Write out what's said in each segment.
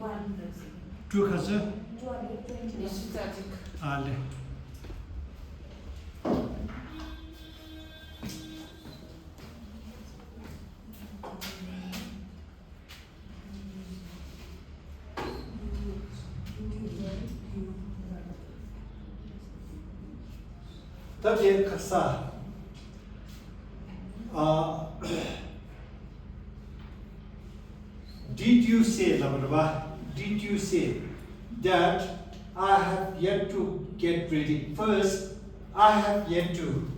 2 खान्छ 220 आले तब ये खसा did you say Labaraba, did you say that I have yet to get ready? First, I have yet to.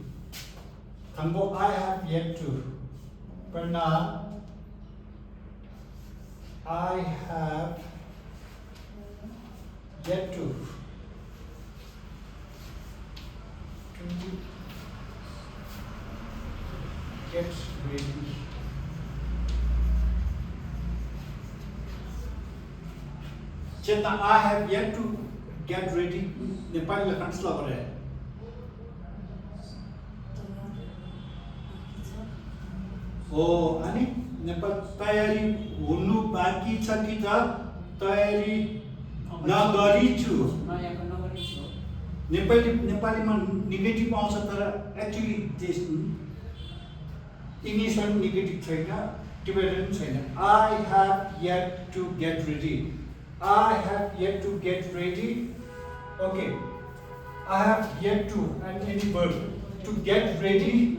Thambo, I have yet to. Parna, I have yet to get ready. Chetna, I have yet to get ready. Nepali le kansla bare. Oh, ani Nepal tayari हुनु बाँकी छ कि त तयारी नगरी छु नेपालीमा negative आउँछ तर एक्चुअली इङ्ग्लिसमा नेगेटिभ छैन टिबेटन छैन I have yet to get ready. I have yet to get ready. Okay. I have yet to and any verb to get ready.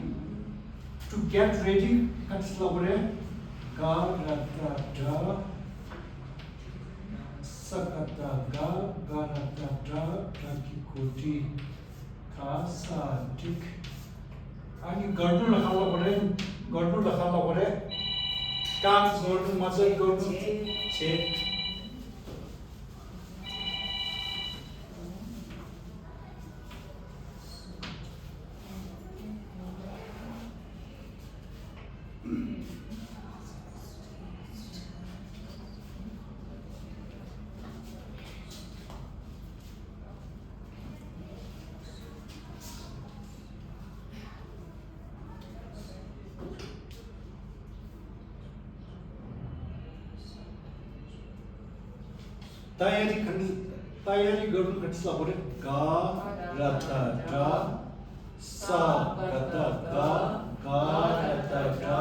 To get ready. Consider ga rata da sakata ga rata da taki koti ka sa tik. अनि गर्नु लखाल्नु पर्यो काम गर्नु मजै गर्नु छे तयारी गर्नु कतिसला पर्यो गा रता दा सा रता गा गा रता दा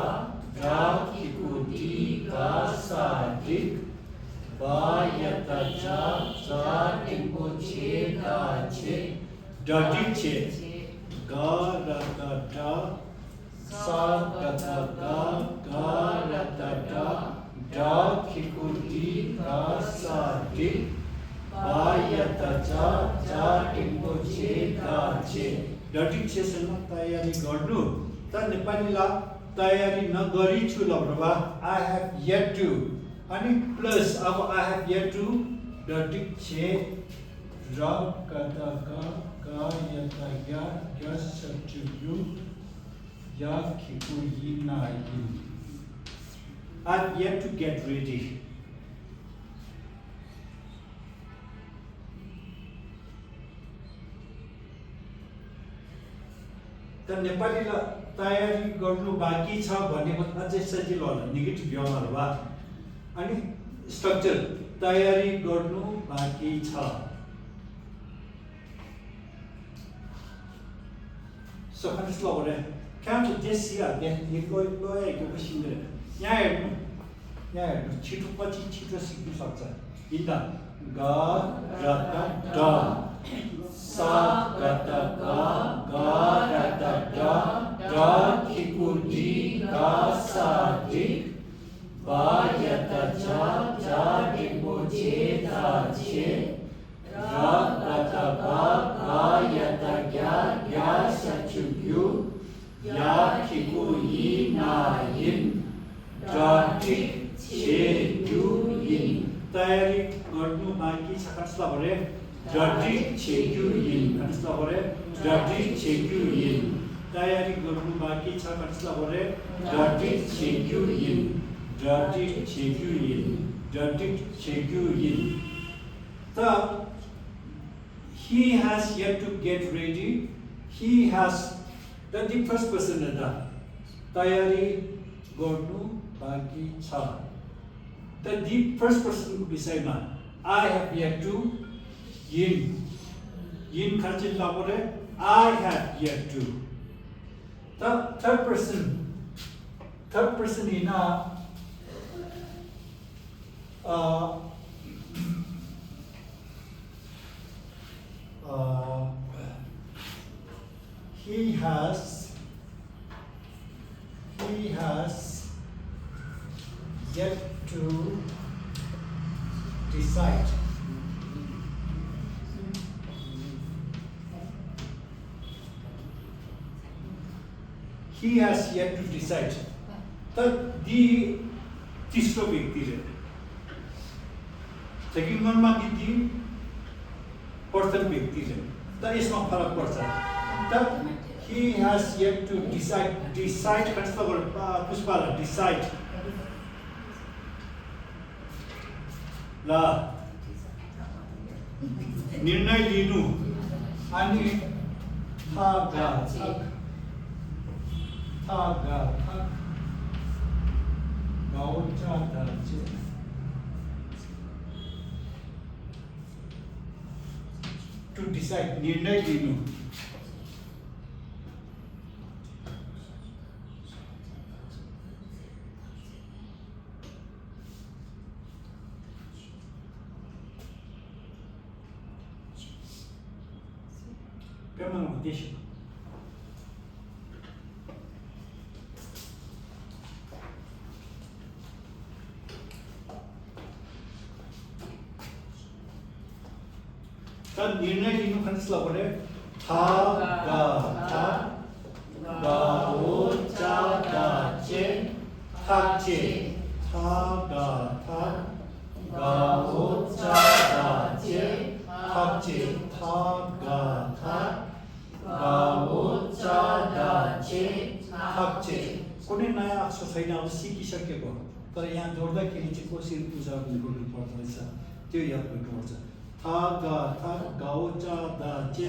गा किकुटी गा सा दिक बा यता जा टिम्पो छे गा छे डटी छे गा रता दा सा रता गा गा रता दा da kikuti ka sa di ba yata ja टिम्पो छे का छे डटी छे सम्म तयारी गर्नु त नेपालीला तयारी नगरी छु ल Prabha I have yet to अनि प्लस अब I have yet to डटी छे र कता का यता या सचु या खिकु यिना yin I've yet to get ready. त नेपालीलाई तयारी गर्नु बाँकी छ भनेको अझै सजिलो होला नेगेटिभ व्यवहार वा अनि स्ट्रक्चर तयारी गर्नु बाँकी छ So kan slå det. Kan du det säga det ni går på besynner. यहाँ हेर्नु छिटो सिक्नु सक्छ इन्दा ग रत ड सा गत ग रत ड ड खिकु डी ग सा दि ब यत ज टिम्पो छे दा छे र गत ग यत ग्या सचु ग्यु या खिकु यि ना यिन डटी छे यु यिन तयारी गर्नु बाँकी छ कसला भरे डटी छे यु यिन कसला भरे डटी छे यु यिन तयारी गर्नु बाँकी छ कसला भरे डटी छे यु यिन डटी छे यु यिन डटी छे यु यिन त he has yet to get ready he has the first person tayari गर्नु बाँकी छ the first person would decide now. I have yet to yin. Yin kharchil labore. I have yet to. The third person in he has yet to decide. He has yet to decide. The तीसरो व्यक्ति है second one में कितनी person व्यक्ति है तो इसमें फर्क पड़ता है तब he has yet to decide कौन-सा वर्ड पुष्पाला decide ला निर्णय लिनु अनि थागा to decide निर्णय लिनु क्या मानो उद्देश्य तब निर्णय लिनु खंसला बोले था गा ओ चा गा चे था चे था गा ओ चा गा चे था चे था गा ओ चा गा चे था चे कुनै नयाँ अक्षर छैन अब सिकिसकेको तर यहाँ जोड्दाखेरि चाहिँ कसरी उच्चारण गर्नुपर्छ रहेछ त्यो याद गर्नुपर्छ था गाओ चा दा चे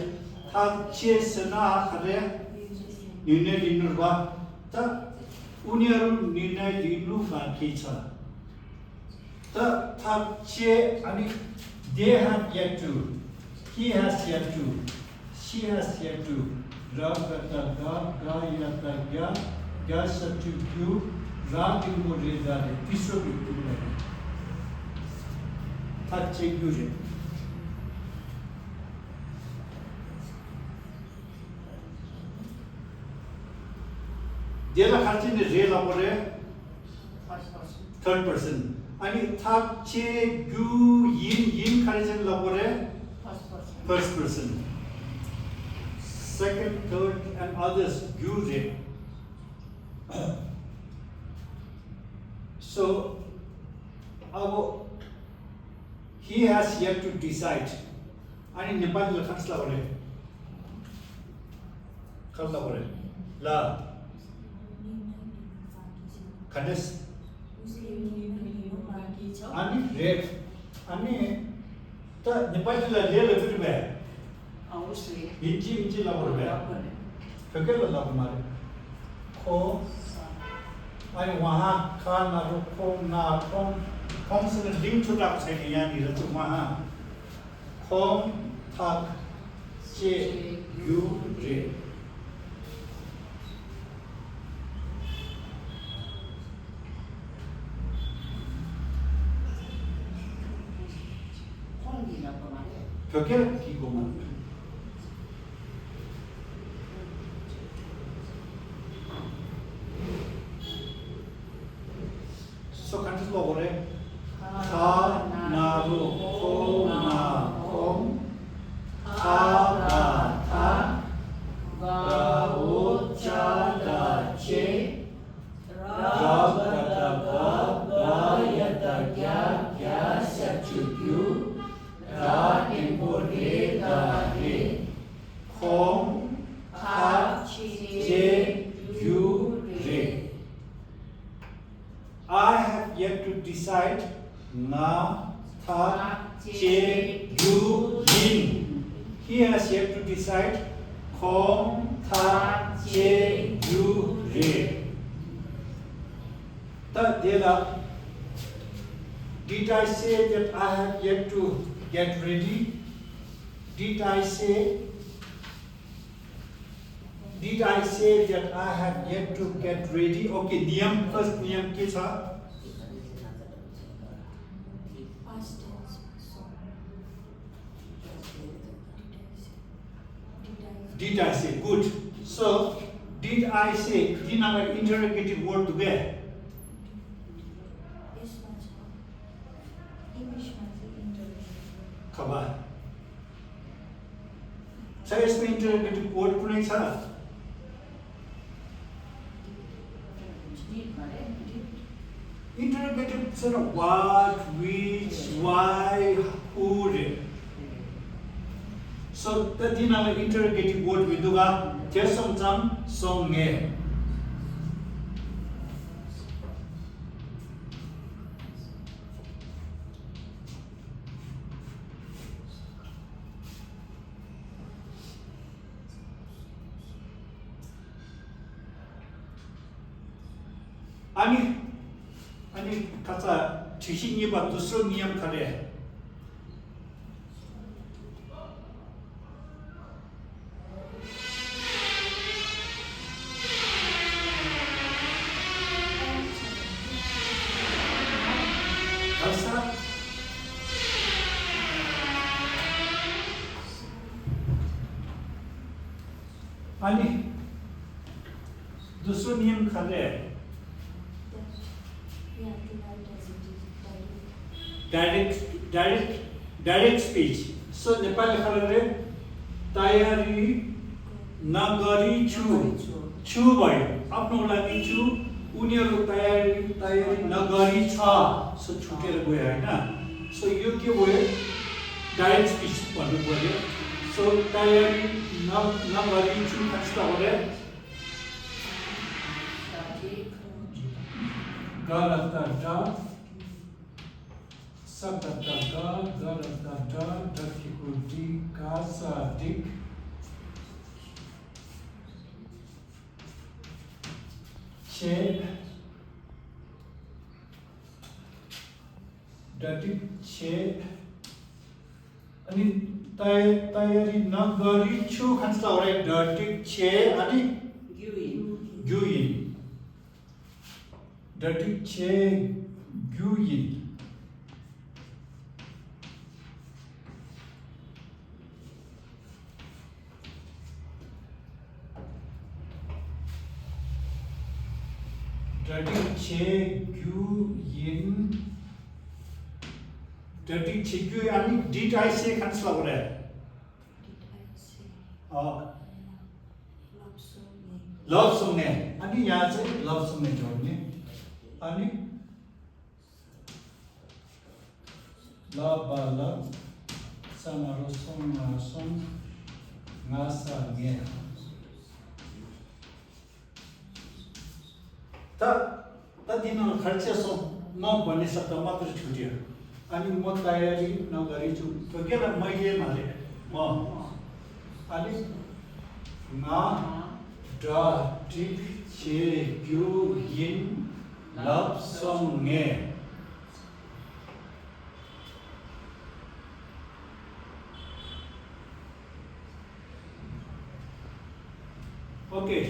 था चे सना खरे निर्णय लिनु बा त उनीहरु निर्णय लिनु बाँकी छ त था चे अनि they have yet to he has yet to she has yet to ra kata ga yata ga substitute you ra को रे जाले तीसरो व्यक्ति बोले था चे गुजे जेला खालची रेला बोले थर्ड पर्सन आणि थाचे गु yin खालची ला बोले first person second third and others गु रे so he has yet to decide आणि नेपाली लखासला बोले खालला बोले ला खडस अनि रेड अनि त नेपालीले रेल पनि भए अवश्य हिन्ची लाबर भए फकेल लाबर मारे खो अनि वहाँ खानाहरु खोमसँग लिङ्क छुटाएको छैन यहाँनिर चाहिँ वहाँ खोम थाक चे यु रे फकेल की Goma So countries lo bole tha na ro ko na kom tha ga tha ga o cha da che ra ga da ga ya da gya sa chu yu ra in bo re da re kom tha che yu re I have yet to decide na tha che yu yin. He has yet to decide khom tha che yu re. Ta dela Did I say that I have yet to get ready? Did I say that I have yet to get ready? Okay, niyam first niyam ke cha? Past tense. So. Did I say? Good. So, did I say? Din our interrogative word to get. यसमा छ इङ्ग्लिसमा चाहिँ interview खबर छ यसमा interrogative word कुनै छ? Interrogative sort of what, which, why, who. So the din our interrogative word viduga tesam cham songe. अनि कचा ठिसिङे बा दोस्रो नियम खरे हर्षा अनि दोस्रो नियम खरे direct speech. So नेपाली खरे तयारी नगरी छु भयो आफ्नो लागि छु उनीहरु तयारी नगरी छ सो छुटेर गयो हैन सो यो के भयो डाइरेक्ट स्पीच भन्नु पर्यो सो तयारी नगरी छु कस्तो हो रे गलत Sabataka, Garatata, Dakikuti, Kasadik, Che, Datik, Che, अनि तयारी नगरी छु खान्छ औरे Datik, Che, अनि Gyuyin, Datik, Che, Gyuyin. Datik che gyu yin Datik che gyu ani did I say cancel over there? Love song ne ani यहाँ चाहिँ love song ने जोड्ने अनि love ba love samaro song na song ngasa nge त दिन खर्च सो म भन्ने शब्द मात्र छुट्यो अनि म तयारी नगरी छु त्यो के ल मैले मारे म अनि ना ड टिक che gyu yin love song nge okay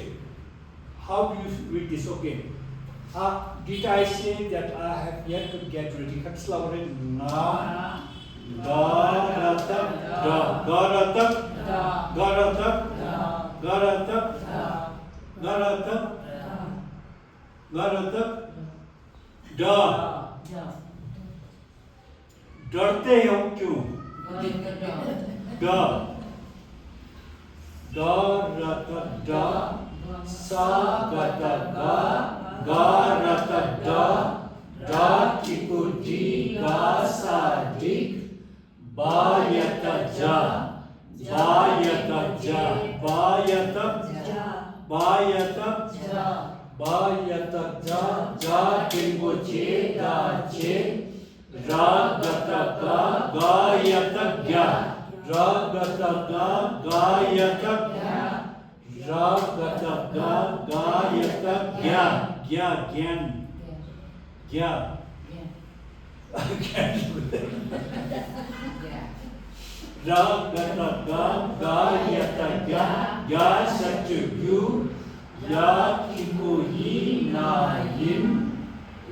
how do you read this okay did I say that I have yet to get ready? Let's slow it. Na, garata, garata, garata, garata, garata, garata, da. डरते हो क्यों? da, da, rata, da, sa, gata, ga. Ga rata da tiku di ga sa dik ba yata ja ja tingo che da che ra gata ga yata gya ra gata ga yata ra gata ga yata gya ज्ञान ज्ञान Ra gata ga ga yata ga ga satu yu ya iku yi na yin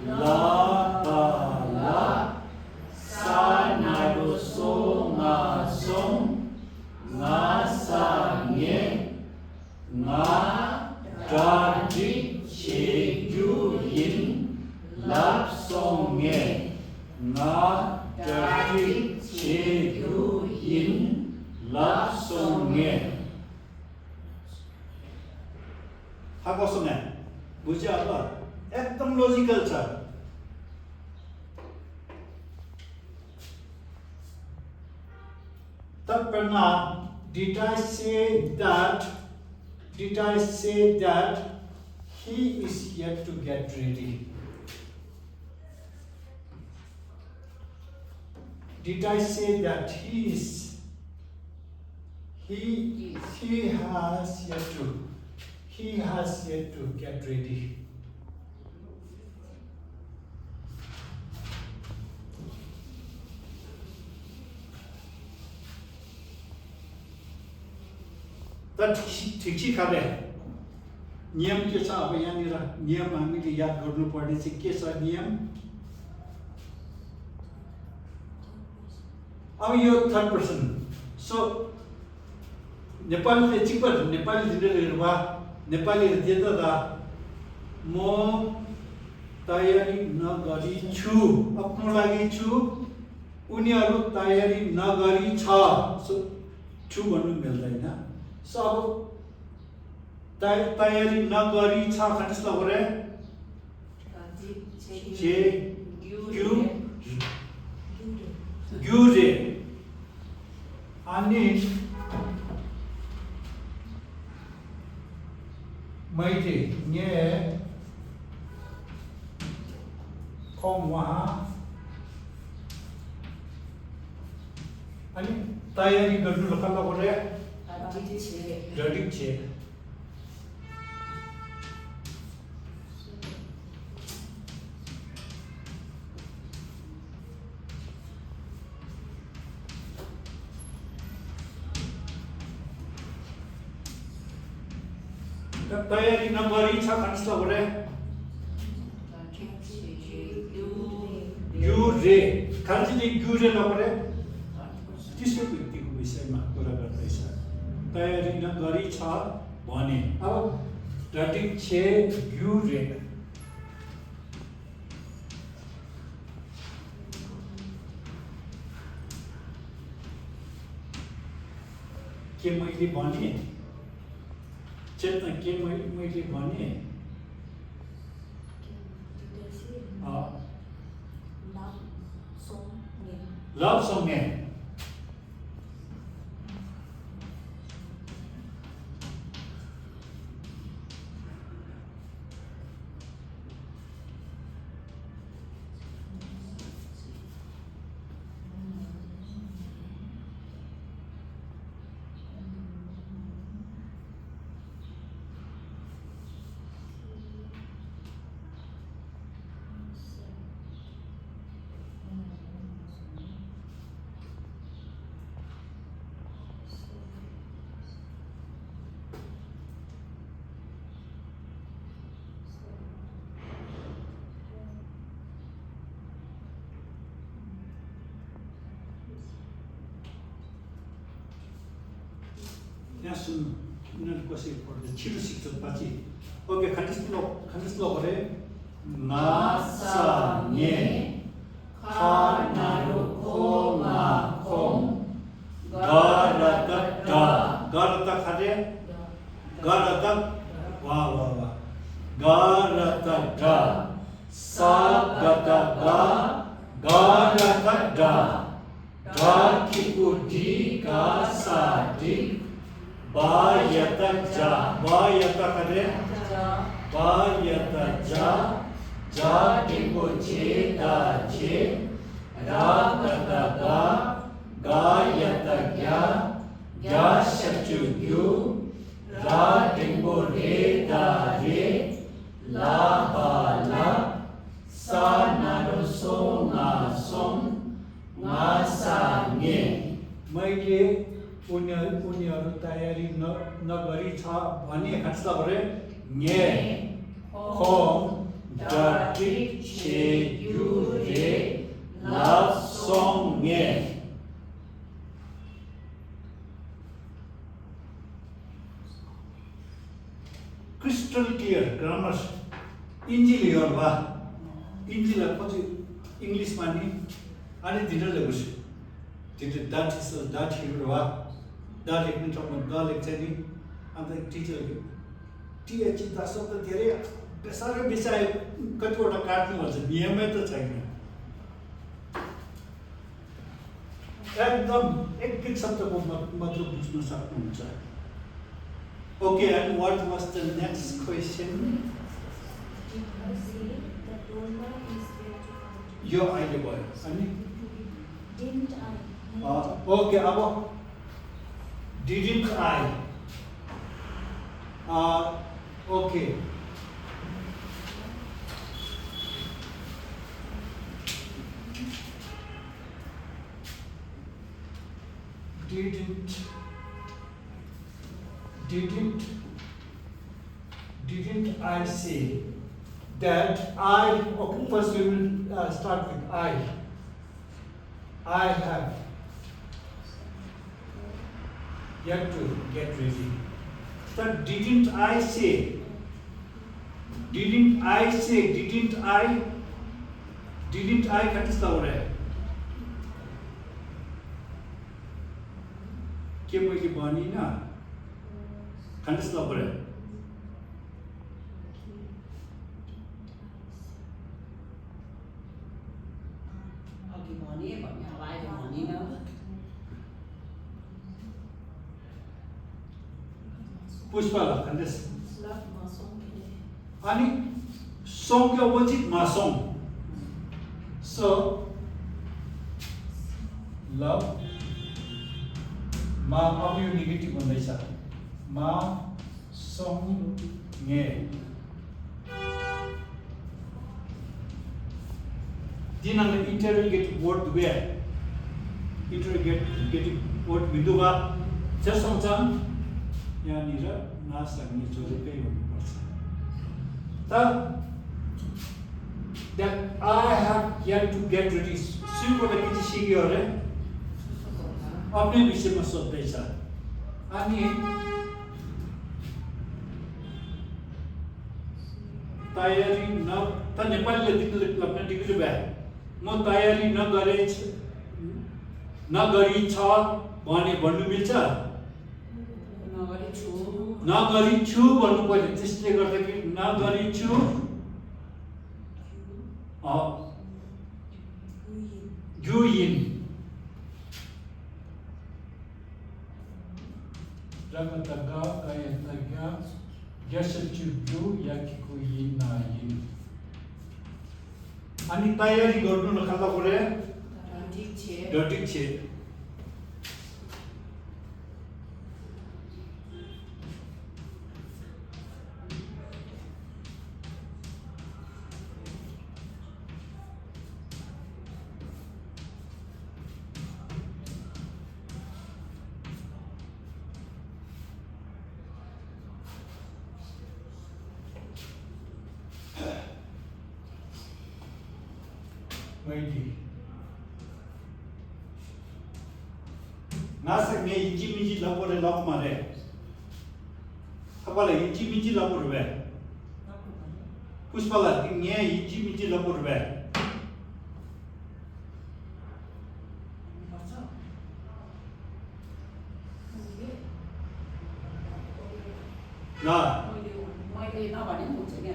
la ba la sa na do so nga song nga sa nye nga da di che yu yin lap song nye nga da di che yu yin lap song nye 하고 쓰네 뭐지 아빠 एकदम logical छ तब पढ़ना did I say that he is yet to get ready did I say that he has yet to get ready ठिक खाले नियम के छ अब यहाँनिर नियम हामीले याद गर्नुपर्ने चाहिँ के छ नियम अब यो थर्ड पर्सन सो नेपालीले चिपर नेपाली दिनेहरुमा नेपालीहरु देता म तयारी नगरी छु आफ्नो लागि छु उनीहरु तयारी नगरी छ सो छु भन्नु मिल्दैन सो अब तयारी नगरी छ खण्डस्थ गरे जे ग्युरे अनि मैले ने खोम वहाँ अनि तयारी गर्नु लखल्ला गरे जडिक छे तयारी नगरी छ खण्डस्थ गरे युरे खालि युरे नगरे त्यसको व्यक्तिको विषयमा कुरा गर्दैछ तयारी नगरी छ भने अब जडिक छे युरे के मैले भने चेतना के मैले भने लव सॉन्ग है यहाँ सुन्नु उनीहरू कसरी पढ्छ छिटो सिक्छ पछि ओके खण्डस्थ गरे नासा ने खानारो खोमा खोम गरत खाले गरत वाह वाह वाह गरत गा सागत गा गरत गा गा की उडी का साडी बायत जा बायत करे बायत जा जा टिको छे दा छे रात गा गायत ग्या ग्या शचु ग्यु रा टिको रे दा रे ला बा ला सा ना रो सो ना सोम ngasange मैले उनीहरू तयारी नगरी छ भने खाँच्दा भरे nye hong datik che yure la song nye crystal clear grammar injil yorba injil पछि इंग्लिश मानि अनि दिनले लेख्छु दिनले that is that yorba दा लेख्नु सक्नु दा लेख्छ नि अन्त टिचरले टीएच दा शब्द धेरै साह्रै बिसाए कतिवटा काट्नु भन्छ नियमै त छैन एकदम एक शब्दको मतलब बुझ्न सक्नुहुन्छ Okay, and what was the next question? Did I say the Dharma is there to continue? Yo अहिले भयो अनि Didn't I? okay अब didn't I okay didn't I say that okay, first we will start with I have yet to get ready. But didn't I say didn't I कतिस्ता हो रहा है के मैले भनि न कतिस्ता हो रहा है अघि भने अब अहिले भनिन पुष्पला खण्डस अनि song के opposite ma song so love ma अब यो नेगेटिभ भन्दैछ ma song nge दिनले interrogative word where interrogative word बिन्दुमा जससँग यहाँनिर नासक्ने जोडेकै हुनुपर्छ त that I have yet to get ready सिर्फबाट के चाहिँ सिक्यो अरे आफ्नै विषयमा सोध्दैछ अनि तयारी न त नेपालीले दिनले लग्न डिग्री भए म तयारी नगरी छ भने भन्नु मिल्छ नगरी छु भन्नु पर्यो त्यसले गर्दाखेरि नगरी छु युइन रगतगा गयतगा यसचुजु याकिको यिनाइन अनि तयारी गर्नु नखाल्दा पर्यो ठीक छ मैले नासक्ने इचिमिची लपरे लप मारे तपाईँलाई इचिमिची लपर भए पुष्पलाई यहाँ इचिमिची लपर भए न मैले नभने पनि हुन्छ नि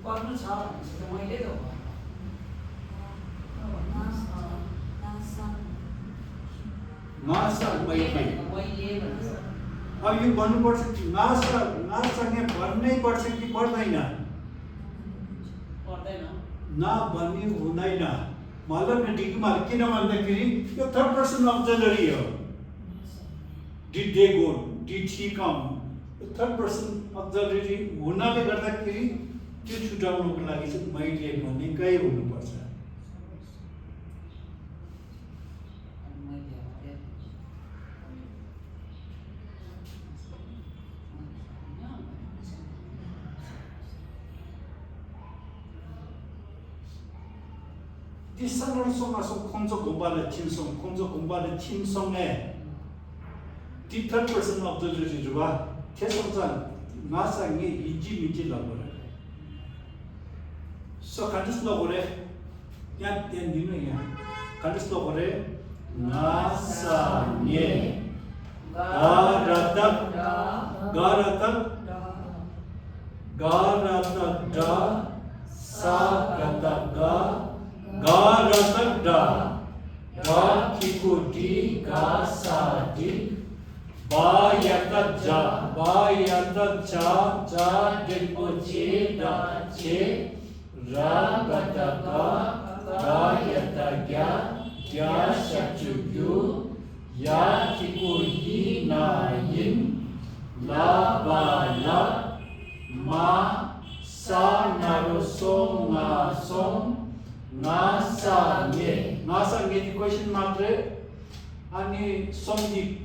गर्नु छ भनेपछि मैले त हो अब यो भन्नुपर्छ नासक्ने भन्नै पर्छ कि पर्दैन न भन्ने हुँदैन मतलब डिग्रीमा किन भन्दाखेरि यो थर्ड पर्सन अब्जर्भरी हो did they go did he come third person अब्जर्भरी हुनाले गर्दाखेरि त्यो छुटाउनको लागि चाहिँ मैले भनेकै हुनुपर्छ 디산을 송아서 콘조 공부하는 팀송, 콘조 공부하는 팀송에 different person of the 주주가 계속상 나상에 이지미지라고 그래. So 간주스로 그래. 야, 니는 간주스로 그래. 나상에 가라닥 가라닥 가라닥 사가닥 가라닥 가 키쿠디 가사디 바야다자 바야다자 자 데포체 다체 라가다가 가야다갸 갸 샤추규 야 키쿠디 나인 라바야 마 사나로송 나송 나상에 나상에 question mark रे 아니 송디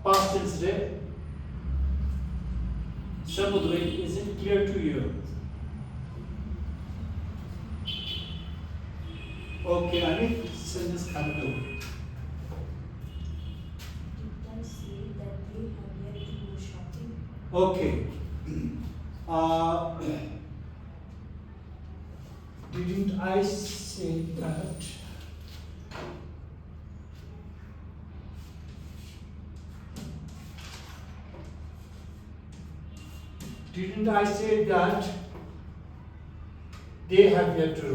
past tense रे Samudra, is it clear to you? Okay, Ani sentence continue. Did I say that they have yet to go shopping? Okay. Didn't I say that? Didn't I say that they have yet to